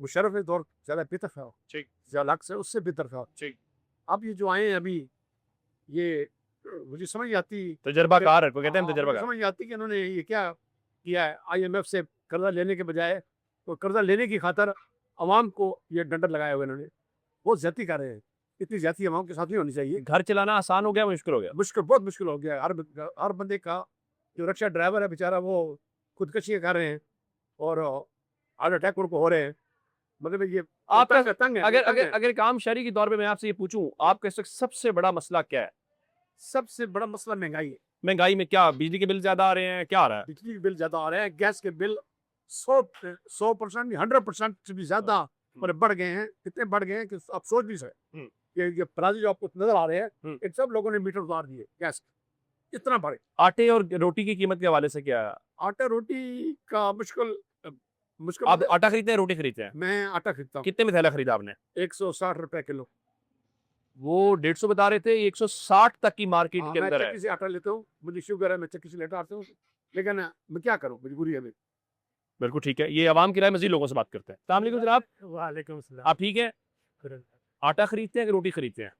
मुशर्रफ दौर ज़्यादा बेहतर था, ठीक, ज़्यादा से उससे बेहतर था। ठीक। अब ये जो आए हैं अभी, ये मुझे समझ नहीं आती। तजर्बाकार है, को कहते हैं हम मुझे तजर्बाकार। समझ नहीं आती कि इन्होंने ये क्या किया है। IMF से कर्जा लेने के बजाय तो कर्जा लेने की खातर अवाम को ये डंडर लगाया हुआ इन्होंने, बहुत ज्यादती कर रहे हैं। इतनी ज्यादती अवाम के साथ नहीं होनी चाहिए। घर चलाना आसान हो गया, मुश्किल हो गया? मुश्किल, बहुत मुश्किल हो गया। हर बंदे का जो रिक्शा ड्राइवर है बेचारा, वो खुदकशियाँ कर रहे हैं और हार्ट अटैक उनको हो रहे हैं। मतलब ये आपका तंग है। अगर तंग अगर है। अगर काम शहरी के तौर पे मैं आपसे ये पूछूं, आपका इस वक्त सबसे बड़ा मसला क्या है? सबसे बड़ा मसला महंगाई है। महंगाई में क्या, बिजली के बिल ज्यादा आ रहे हैं, क्या आ रहा है? बिजली के बिल ज्यादा आ रहे हैं, गैस के बिल 100% 100% से भी ज्यादा बढ़ गए हैं। कितने बढ़ गए हैं कि आप सोच भी सकते। ये प्राइस जो आपको नजर आ रहे हैं, इन सब लोगों ने मीटर उतार दिए गैस के। इतना बढ़े। आटे और रोटी की कीमत के हवाले से क्या है? आटा रोटी का मुश्किल आप आटा खरीदते हैं, रोटी खरीदते हैं? मैं आटा खरीदता हूँ। कितने में थैला खरीदा आपने? 160 रुपए किलो। वो 150 बता रहे थे, 160 तक की मार्केट के मैं अंदर है। चक्की से आटा लेता हूँ, मुझे शुगर है, मैं चक्की से लेकर आता हूँ, लेकिन मैं क्या करूँ, मजबूरी है मेरी। बिल्कुल ठीक है। ये आवाम की राय, मजीद लोगों से बात करते हैं। अस्सलाम वालेकुम जनाब, वालेकुम सलाम। आप ठीक है? आटा खरीदते हैं कि रोटी खरीदते हैं?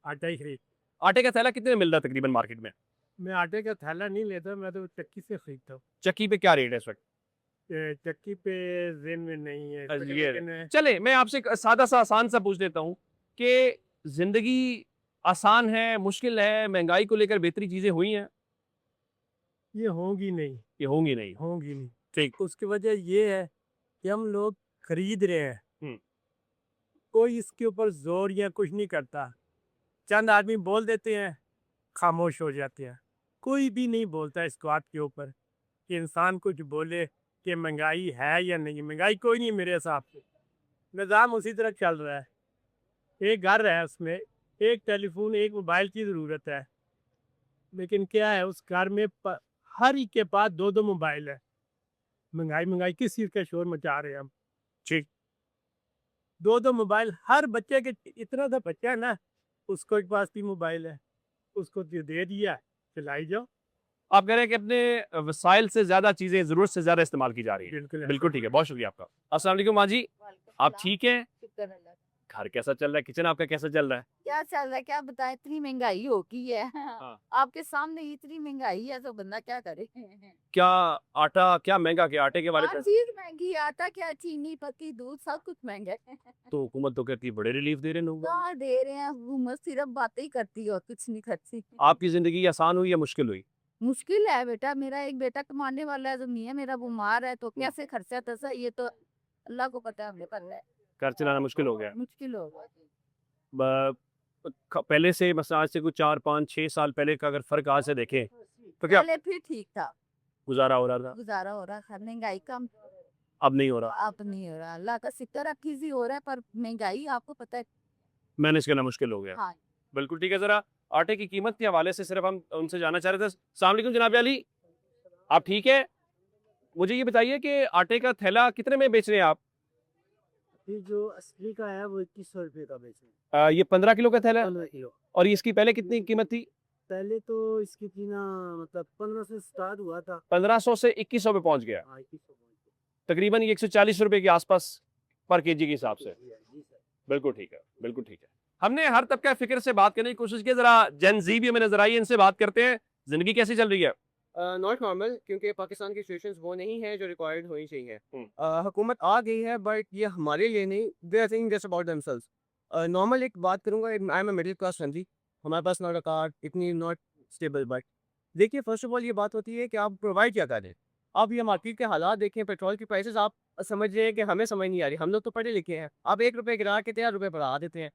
आटा ही खरीद। आटे का थैला कितने में मिल रहा है तकरीबन मार्केट में? मैं आटे का थैला नहीं लेता, मैं तो चक्की से खरीदता हूँ। चक्की पे क्या रेट है इस वक्त? चक्की पे जेन में नहीं है। ये चले, मैं आपसे एक सादा सा आसान सा पूछ लेता हूँ कि जिंदगी आसान है, मुश्किल है, महंगाई को लेकर बेहतरी चीजें हुई हैं? ये होंगी नहीं। ये होंगी नहीं। होंगी नहीं। ठीक। उसकी वजह ये है कि हम लोग खरीद रहे हैं, कोई इसके ऊपर जोर या कुछ नहीं करता। चंद आदमी बोल देते हैं, खामोश हो जाते हैं। कोई भी नहीं बोलता इस बात के ऊपर कि इंसान कुछ बोले कि महंगाई है या नहीं। महंगाई कोई नहीं, मेरे हिसाब से निज़ाम उसी तरह चल रहा है। एक घर है, उसमें एक टेलीफोन एक मोबाइल की ज़रूरत है, लेकिन क्या है उस घर में हर एक के पास 2-2 मोबाइल है। महंगाई महंगाई किस चीज़ का शोर मचा रहे हैं हम। ठीक। 2-2 मोबाइल हर बच्चे के। इतना सा बच्चा है ना, उसको एक पास भी मोबाइल है, उसको दे दिया, चलाई जाओ। आप कह रहे हैं कि अपने वसाइल से ज्यादा चीजें जरूरत से ज्यादा इस्तेमाल की जा रही है। बिल्कुल बिल्कुल ठीक है, बहुत शुक्रिया आपका। अस्सलाम वालेकुम माँ जी, आप ठीक हैं? घर कैसा चल रहा है? किचन आपका कैसा चल रहा है? क्या चल रहा है, क्या बताएं, इतनी महंगाई हो गई है। आपके सामने इतनी महंगाई है तो बंदा क्या करे। क्या आटा क्या महंगा, क्या आटे के बारे हर में? चीज महंगी, आटा क्या, चीनी पत्ती दूध सब कुछ महंगा है। तो हुकूमत तो कहती है बड़े रिलीफ दे रहे हैं लोगों को। कहाँ दे रहे हैं, हुकूमत सिर्फ बातें ही करती है और कुछ नहीं करती। आपकी जिंदगी आसान हुई या मुश्किल हुई? मुश्किल है बेटा, मेरा एक बेटा कमाने वाला है तो नहीं है, मेरा बीमार है तो कैसे खर्चा तसा, ये तो अल्लाह को पता है, हमने करना है। घर चलाना मुश्किल हो गया? मुश्किल होगा। पहले से मतलब आज से कुछ 4-5-6 साल पहले का अगर फर्क आज से देखें तो क्या पहले फिर ठीक था, गुजारा हो रहा था? गुजारा हो रहा था, महंगाई कम, अब नहीं हो रहा। अब नहीं हो रहा। अल्लाह का शुक्र है किसी हो रहा है, पर महंगाई आपको पता है मैनेज करना मुश्किल हो गया। हाँ। बिल्कुल ठीक है। जरा आटे की कीमत के हवाले से सिर्फ हम उनसे जानना चाह रहे थे। अस्सलाम वालेकुम जनाब अली, आप ठीक है? मुझे ये बताइए कि आटे का थैला कितने में बेच रहे हैं आप? ये जो असली का है वो 2100 रुपये का बेच रहे हैं। ये 15 किलो का थैला है? 15 किलो। और इसकी पहले कितनी कीमत थी? पहले तो इसकी थी ना, मतलब 15 से स्टार्ट हुआ था, 1500 से 2100 पे पहुंच गया। हाँ 2100। तकरीबन ये 140 रुपए के आसपास पर केजी के हिसाब से। बिल्कुल ठीक है, बिल्कुल ठीक है। हमने हर तबका फिक्र से बात करने की कोशिश की। जरा जेन जी भी हमें नजर आई है, इनसे बात करते हैं। जिंदगी कैसी चल रही है? नॉट नॉर्मल, क्योंकि पाकिस्तान की सिचुएशंस वो नहीं है जो रिक्वायर्ड होनी चाहिए। हुकूमत आ गई है बट ये हमारे लिए नहीं, they are thinking just about themselves. Normal एक बात करूंगा, I am a middle class family, हमारे पास नॉट अ कार, इतनी नॉट स्टेबल, बट देखिए फर्स्ट ऑफ ऑल ये बात होती है कि आप प्रोवाइड क्या कर रहे हैं। आप ये मार्केट के हालात देखें, पेट्रोल की प्राइसेस आप समझ रहे हैं कि हमें समझ नहीं आ रही। हम लोग तो पढ़े लिखे हैं, आप 1 रुपए गिरा के 13 रुपए बढ़ा देते हैं।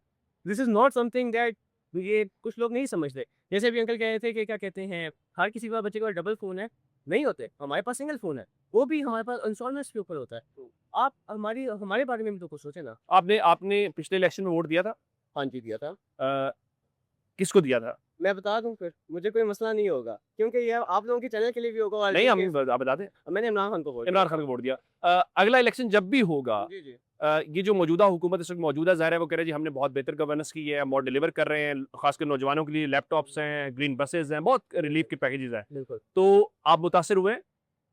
This is not something that ये कुछ लोग नहीं समझते। जैसे भी अंकल कह रहे थे कि क्या कहते हैं, हर किसी का बच्चे का डबल फ़ोन है, नहीं होते। हमारे पास सिंगल फ़ोन है, वो भी हमारे पास इंस्टॉलमेंट्स के ऊपर होता है। आप हमारे बारे में भी तो कुछ सोचें ना। आपने पिछले इलेक्शन में वोट दिया था? हाँ जी, दिया था। किसको दिया था? मैं बता दूं फिर, मुझे कोई मसला नहीं होगा, क्योंकि ये आप लोगों के चैनल के लिए भी होगा। नहीं, आप बता दें। मैंने इमरान खान को वोट इमरान खान को वोट दिया। अगला इलेक्शन जब भी होगा, जी जी ये जो मौजूदा हुकूमत इस वक्त मौजूदा ज़ाहिर है वो कह रहे हैं जी हमने बहुत बेहतर गवर्नेंस की है, बहुत डिलीवर कर रहे हैं, खासकर नौजवानों के लिए लैपटॉप्स हैं, ग्रीन बसेज हैं, बहुत रिलीफ के पैकेजेस हैं। बिल्कुल। तो आप मुतासिर हुए?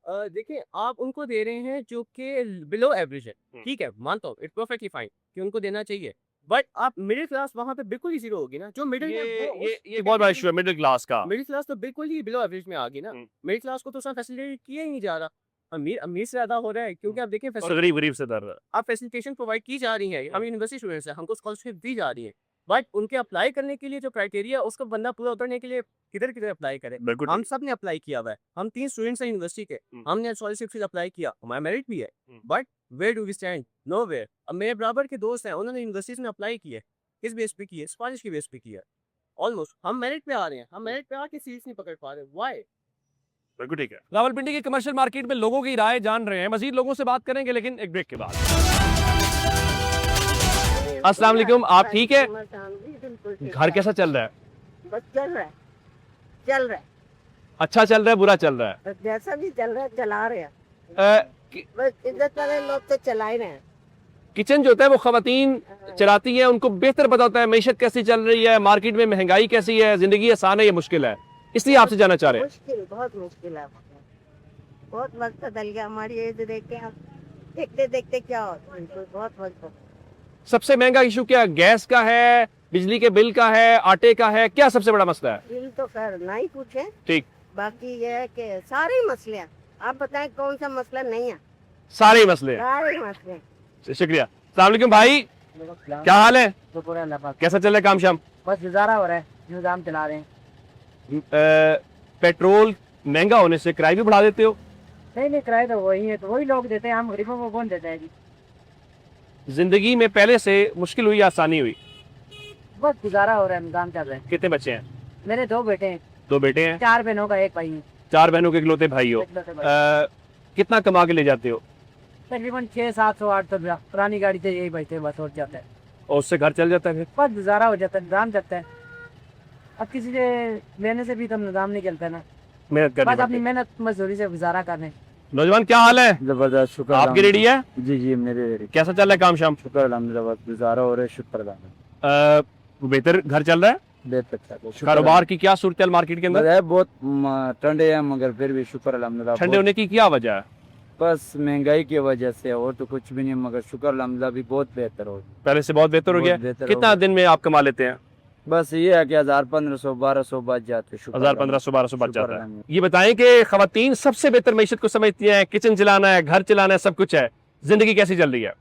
देखिए आप उनको दे रहे हैं जो कि बिलो एवरेज है, ठीक है, मानता हूँ, इट्स परफेक्टली फाइन कि उनको देना चाहिए। बट आप मिडिल क्लास वहाँ पे बिल्कुल ही जीरो होगी ना। जो मिडिल ये बहुत बड़ा इशू है मिडिल क्लास का। मिडिल क्लास तो बिल्कुल ही बिलो एवरेज में आ गई ना। मिडिल क्लास को तो उसमें फैसिलिटेट किया ही नहीं जा रहा। अमीर से ज्यादा हो रहा है, क्योंकि आप देखें और गरीब से दर रहा है। आप फैसिलिटेशन प्रोवाइड की जा रही है। हम यूनिवर्सिटी स्टूडेंट्स हैं, हमको स्कॉलरशिप दी जा रही है, बट उनके अप्लाई करने के लिए जो क्राइटेरिया उसका बंदा पूरा उतरने के लिए किधर किधर अप्लाई करे। हम सब ने अप्लाई किया हुआ है। हम 3 स्टूडेंट्स हैं यूनिवर्सिटी के, हमने स्कॉलरशिप अप्लाई किया, हमारा मेरिट भी है, but where do we stand? Nowhere. अब मेरे बराबर के दोस्त हैं, उन्होंने यूनिवर्सिटी में अप्लाई किया, किस बेस पे किया? स्कॉलरशिप की बेस पे किया। ऑलमोस्ट हम मेरिट पे आ रहे हैं, हम मेरिट पे आके सीट्स नहीं पकड़ पा रहे। व्हाई? बिल्कुल ठीक है। रावलपिंडी की कमर्शियल मार्केट में लोगों की राय जान रहे हैं, मजीद लोगों से बात करेंगे लेकिन एक ब्रेक के बाद। अस्सलाम वालेकुम, आप ठीक है? घर कैसा चल रहा है? बस चल रहा है, चल रहा है, अच्छा चल रहा है, बुरा चल रहा है? बस जैसा भी चल रहा है चला रहे हैं। बस इज्जत वाले लोग तो चला ही रहे हैं। किचन जो होता है वो खवातीन चलाती हैं, उनको बेहतर पता होता है मैशत कैसी चल रही है, मार्केट में महंगाई कैसी है, जिंदगी आसान है या मुश्किल है, इसलिए आपसे जानना चाह रहे हैं। मुश्किल, बहुत मुश्किल है, बहुत वक्त बदल गया। हमारी एज देख के देखते देखते क्या होता है, बहुत वक्त। सबसे महंगा इशू क्या गैस का है, बिजली के बिल का है, आटे का है, क्या सबसे बड़ा मसला है? बिल तो खैर ना ही पूछे, ठीक, बाकी ये है कि सारे ही मसले हैं। आप बताएं कौन सा मसला नहीं है? सारे ही मसले हैं। सारे ही मसले हैं। शुक्रिया। अस्सलाम वालेकुम भाई, क्या हाल है? कैसा चल रहा है काम शाम? बस गुजारा हो रहा है, जो काम चला रहे हैं। पेट्रोल महंगा होने से किराए भी बढ़ा देते हो? नहीं, किराए तो वही है, तो वही लोग देते हैं, हम गरीबों को कौन देता है जी? जिंदगी में पहले से मुश्किल हुई या आसानी हुई? बस गुजारा हो रहा है, काम चल रहा है। कितने बच्चे हैं? मेरे 2 बेटे हैं। 2 बेटे हैं? 4 बहनों का 1 भाई है। 4 बहनों के इकलौते भाई हो। कितना कमा के ले जाते हो? तकरीबन 600-700-800 रुपया। पुरानी गाड़ी से यही बचते बस हो जाता है, और उससे घर चल जाता है फिर? बस गुजारा हो जाता है, निजाम चलता है। अब किसी से लेने से भी तो निजाम नहीं चलता ना, मेहनत करनी बस अपनी पड़ती है। मेहनत मजदूरी से गुजारा करने। नौजवान क्या हाल है? जबरदस्त, शुक्र आपकी रेडी है? जी जी मेरे रेडी। कैसा चल रहा है काम शाम? शुक्र अल्हम्दुलिल्लाह, गुजारा हो रहा है, शुक्र अल्हम्दुलिल्लाह। बेहतर घर चल रहा है? बेहतर चल रहा है। कारोबार की क्या सूरत मार्केट के अंदर? है बहुत ठंडे है, मगर फिर भी शुक्र अल्हम्दुलिल्लाह। ठंडे होने की क्या वजह है? बस महंगाई की वजह से, और तो कुछ भी नहीं, मगर शुक्र अल्हम्दुलिल्लाह भी बहुत बेहतर हो गया। पहले से बहुत बेहतर हो गया। कितना दिन में आप कमा लेते हैं? बस ये है कि 1000-1500-1200 बच जाते। 1000-1500-1200 बच जाता है। ये बताएं कि खवातीन सबसे बेहतर मैशत को समझती हैं, किचन चलाना है, घर चलाना है, सब कुछ है, जिंदगी कैसी चल रही है?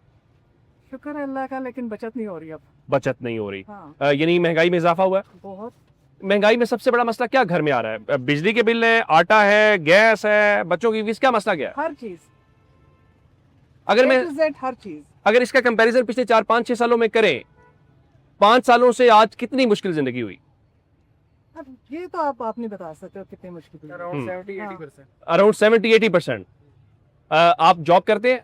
शुक्र अल्लाह का, लेकिन बचत नहीं हो रही अब। बचत नहीं हो रही। हाँ। यानी महंगाई में इजाफा हुआ है? बहुत। महंगाई में सबसे बड़ा मसला क्या घर में आ रहा है? बिजली के बिल है, आटा है, गैस है, बच्चों की फीस, क्या मसला क्या है? हर चीज, अगर मैं हर चीज। अगर इसका कंपैरिजन पिछले 4-5-6 सालों में करें, 5 सालों से आज कितनी मुश्किल जिंदगी हुई? अब ये तो आप नहीं बता सकते हो कितनी मुश्किल है। अराउंड 70-80%। अराउंड 70-80%। आप जॉब करते हैं?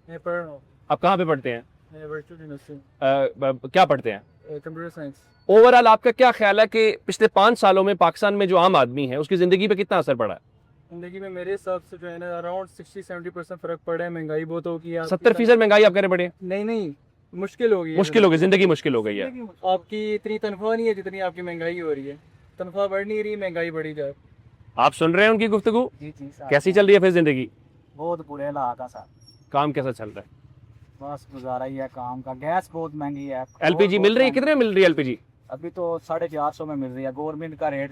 मैं पढ़ रहा हूँ। आप कहाँ पे पढ़ते हैं? Virtual university. क्या पढ़ते हैं? Computer science. ओवरऑल आपका क्या ख्याल है कि पिछले 5 सालों में पाकिस्तान में जो आम आदमी है उसकी जिंदगी पे कितना असर पड़ा है? जिंदगी में मेरे हिसाब से जो है ना अराउंड 60-70% फर्क पड़ा है। महंगाई बहुत हो गई है। 70% महंगाई आप कह रहे पड़े? नहीं, मुश्किल हो गई है। मुश्किल हो गई, जिंदगी मुश्किल हो गई है। आपकी इतनी तनख्वाह नहीं है जितनी आपकी महंगाई हो रही है। तनख्वाह बढ़ नहीं रही, महंगाई बढ़ी जा रही। आप सुन रहे हैं उनकी गुफ्तगू? जी कैसी चल रही है फिर जिंदगी? बहुत बुरे हालात है सर। काम कैसा चल रहा है? बस गुजारा ही है काम का। गैस बहुत महंगी है। एलपीजी मिल रही है? कितने मिल रही है एलपीजी? अभी तो 450 में मिल रही है। गवर्नमेंट का रेट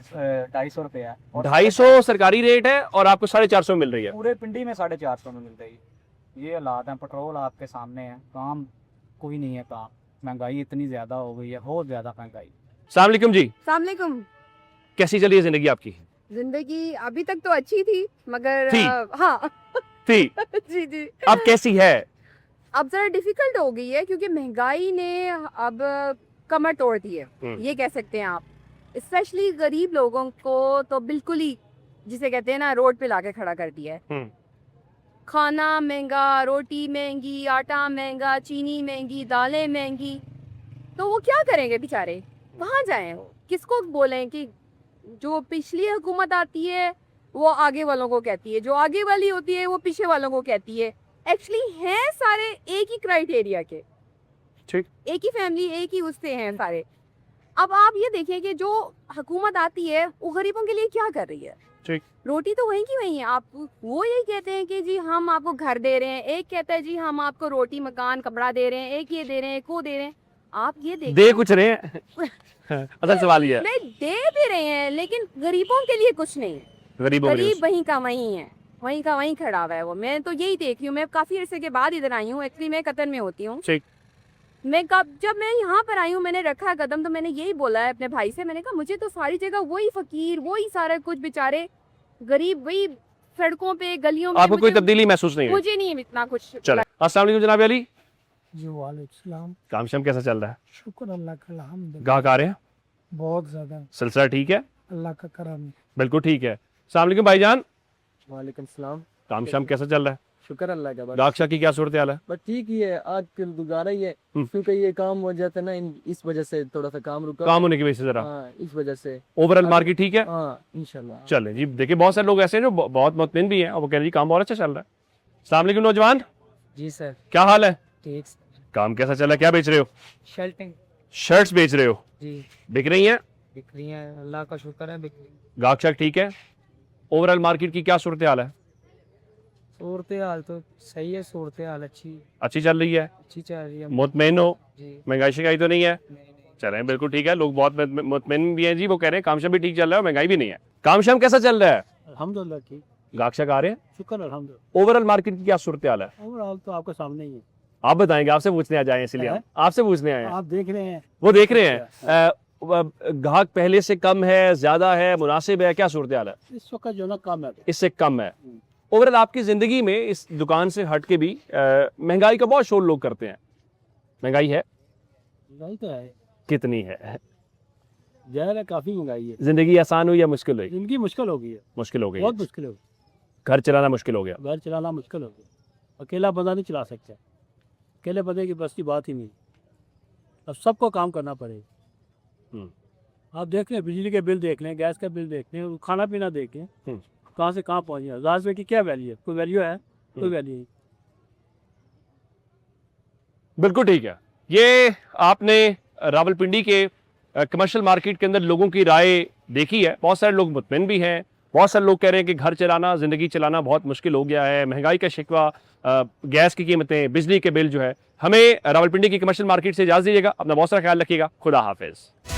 250 रुपए है। 250 सरकारी रेट है और आपको 450 मिल रही है? पूरे पिंडी में 450 में मिल रही है। ये हालात हैं, पेट्रोल आपके सामने है, काम कोई नहीं है काम। महंगाई इतनी ज्यादा हो गई है, बहुत ज्यादा महंगाई। अस्सलाम वालेकुम जी। अस्सलाम वालेकुम। कैसी चल रही है जिंदगी आपकी? जिंदगी अभी तक तो अच्छी थी मगर थी? हाँ थी जी जी अब कैसी है? अब जरा डिफिकल्ट हो गई है क्योंकि महंगाई ने अब कमर तोड़ दी है, ये कह सकते हैं आप। स्पेशली गरीब लोगों को तो बिल्कुल ही जिसे कहते हैं ना रोड पे लाके खड़ा कर दिया है। खाना महंगा, रोटी महंगी, आटा महंगा, चीनी महंगी, दालें महंगी, तो वो क्या करेंगे बेचारे, कहाँ जाएं वो? किसको बोलें कि जो पिछली हुकूमत आती है वो आगे वालों को कहती है, जो आगे वाली होती है वो पीछे वालों को कहती है। एक्चुअली हैं सारे एक ही क्राइटेरिया के, ठीक, एक ही फैमिली, एक ही उससे हैं सारे। अब आप ये देखिए कि जो हुकूमत आती है वो गरीबों के लिए क्या कर रही है। ठीक, रोटी तो वहीं की वहीं है। आप वो यही कहते हैं कि जी हम आपको घर दे रहे हैं, एक कहता है जी हम आपको रोटी मकान कपड़ा दे रहे हैं, एक ये दे रहे हैं, एक वो दे रहे हैं। आप ये देखिए दे कुछ रहे हैं असल सवाल ये है। नहीं दे भी रहे हैं लेकिन गरीबों के लिए कुछ नहीं है। गरीबों के लिए गरीब वहीं का वहीं है, वहीं का वहीं खड़ा हुआ है वो। मैं तो यही देख रही हूँ, मैं काफी अरसे के बाद इधर आई हूँ। एक्चुअली मैं कतर में होती हूँ। ठीक, जब मैं यहाँ पर आई हूँ मैंने रखा कदम तो मैंने यही बोला है अपने भाई से, मैंने कहा मुझे तो सारी जगह वही फकीर, वही सारा कुछ बेचारे गरीब, वही सड़कों पे गलियों में। आपको कोई तब्दीली महसूस नहीं हुई? मुझे नहीं इतना कुछ। चले, अस्सलाम वालेकुम जनाब अली। जी वालेकुम। काम शाम कैसा चल रहा है? शुक्र अल्लाह का, अल्हम्दुलिल्लाह। गाहक आ रहे हैं? बहुत ज्यादा। सिलसिला ठीक है? अल्लाह का करम। बिल्कुल ठीक है। अस्सलाम वालेकुम भाईजान। वालेकुम सलाम। काम शाम कैसा चल रहा है? शुक्र अल्लाह का। गाहक की क्या सूरत हाल है? बस ठीक ही है, आज कल गुजारा ही है क्योंकि ये काम हो जाता है ना, इस वजह से थोड़ा सा काम रुका। काम होने की वजह से जरा। हाँ, इस वजह से। ओवरऑल मार्केट ठीक है? हाँ इंशाल्लाह। चले जी, देखिए बहुत सारे लोग ऐसे हैं जो बहुत मुतमिन भी हैं और वो कह रहे हैं जी काम बहुत अच्छा चल रहा है। अस्सलाम वालेकुम नौजवान। जी सर। क्या हाल है? ठीक। काम कैसा चल रहा है? क्या बेच रहे हो? शर्टिंग। शर्ट्स बेच रहे हो? जी। बिक रही हैं? बिक रही है, अल्लाह का शुक्र है बिक रही है। गाहक ठीक है? ओवरऑल मार्केट की क्या सूरत हाल है? सूरत हाल तो सही है, सूरत हाल अच्छी चल रही है? अच्छी चल रही है। मुतमईन हो? जी। महंगाई शंगाई तो नहीं है? चले बिल्कुल ठीक है, लोग बहुत मुतमईन भी हैं जी। वो कह रहे हैं काम शाम भी ठीक चल रहा है और महंगाई भी नहीं है। काम शाम कैसा चल रहा है? अल्हम्दुलिल्लाह ठीक। गाहक आ रहे हैं? शुक्र अल्हम्दुलिल्लाह। ओवरऑल मार्केट की क्या सूरत हाल है? ओवरऑल तो आपके सामने ही है। आप बताएंगे, आपसे पूछने आ जाए इसलिए हम आपसे पूछने आए हैं। आप देख रहे हैं, वो देख रहे हैं। गाहक पहले से कम है, ज्यादा है, मुनासिब है, क्या सूरत हाल है? इस वक्त जो ना कम है, इससे कम है। ओवरऑल आपकी जिंदगी में इस दुकान से हट के भी महंगाई का बहुत शोर लोग करते हैं। महंगाई है? महंगाई तो है। कितनी है? ज़्यादा काफी महंगाई है। जिंदगी आसान हुई या मुश्किल हुई? जिंदगी मुश्किल हो गई है। मुश्किल हो गई, बहुत मुश्किल हो गई। घर चलाना मुश्किल हो गया। घर चलाना मुश्किल हो गया, अकेला बंदा नहीं चला सकता। अकेले बंदे की बस की बात ही नहीं, अब सबको काम करना पड़ेगा। आप देख लें, बिजली के बिल देख लें, गैस का बिल देख लें, खाना पीना देख लें, कहाँ से कहाँ पहुँच गया। 1000 रुपये की क्या वैल्यू है? कोई वैल्यू है? कोई वैल्यू नहीं। बिल्कुल ठीक है। ये आपने रावलपिंडी के कमर्शियल मार्केट के अंदर लोगों की राय देखी है। बहुत सारे लोग मुतमिन भी हैं, बहुत सारे लोग कह रहे हैं कि घर चलाना, ज़िंदगी चलाना बहुत मुश्किल हो गया है। महंगाई का शिकवा, गैस की कीमतें, बिजली के बिल जो है। हमें रावलपिंडी की कमर्शियल मार्केट से इजाज़त दीजिएगा। अपना बहुत सारा ख्याल रखिएगा। खुदा हाफिज़।